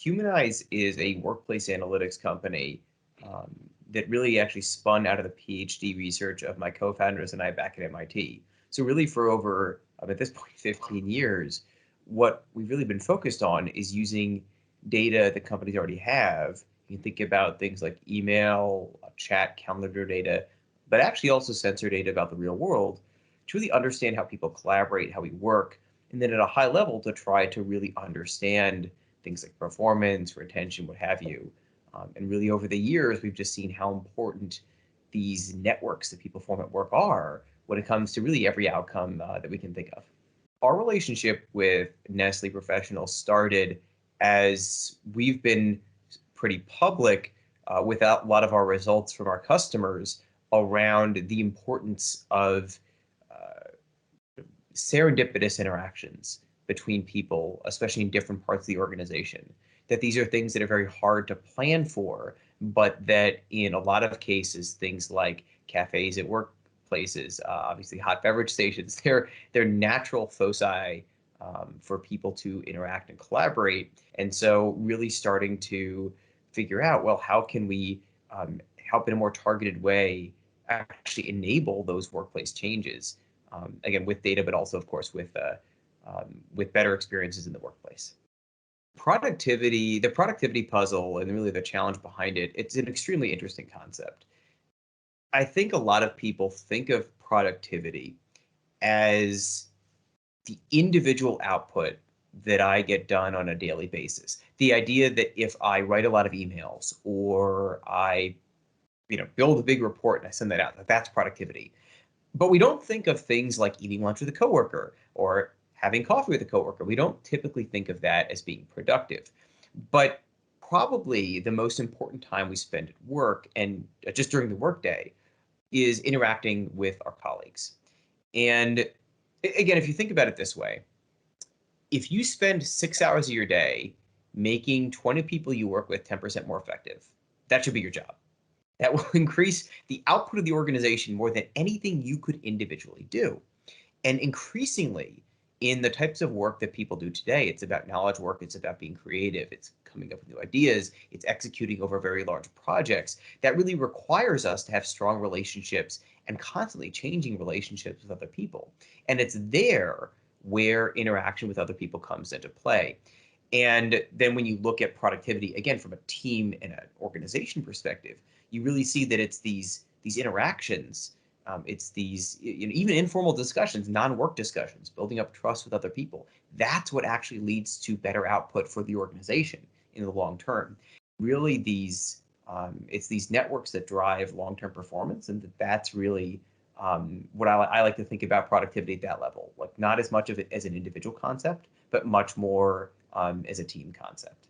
Humanyze is a workplace analytics company um, that really actually spun out of the PhD research of my co-founders and I back at MIT. So really for over, at this point, 15 years, what we've really been focused on is using data that companies already have. You can think about things like email, chat, calendar data, but actually also sensor data about the real world to really understand how people collaborate, how we work, and then at a high level to try to really understand things like performance, retention, what have you. And really over the years, we've just seen how important these networks that people form at work are when it comes to really every outcome that we can think of. Our relationship with Nestle Professional started as we've been pretty public with a lot of our results from our customers around the importance of serendipitous interactions between people, especially in different parts of the organization. That these are things that are very hard to plan for, but that in a lot of cases, things like cafes at workplaces, obviously hot beverage stations, they're natural foci for people to interact and collaborate. And so really starting to figure out, well, how can we help in a more targeted way actually enable those workplace changes? Again, with data, but also, of course, with better experiences in the workplace. The productivity puzzle, and really the challenge behind it, it's an extremely interesting concept. I think a lot of people think of productivity as the individual output that I get done on a daily basis. The idea that if I write a lot of emails or I, build a big report and I send that out, that's productivity. But we don't think of things like eating lunch with a coworker or having coffee with a coworker. We don't typically think of that as being productive. But probably the most important time we spend at work and just during the workday is interacting with our colleagues. And again, if you think about it this way, if you spend 6 hours of your day making 20 people you work with 10% more effective, that should be your job. That will increase the output of the organization more than anything you could individually do. And increasingly, in the types of work that people do today, it's about knowledge work, it's about being creative, it's coming up with new ideas, it's executing over very large projects. That really requires us to have strong relationships and constantly changing relationships with other people. And it's there where interaction with other people comes into play. And then when you look at productivity, again, from a team and an organization perspective, you really see that it's these interactions, it's these even informal discussions, non-work discussions, building up trust with other people. That's what actually leads to better output for the organization in the long term. Really, it's these networks that drive long-term performance, and that's really what I like to think about productivity at that level. Like not as much of it as an individual concept, but much more as a team concept.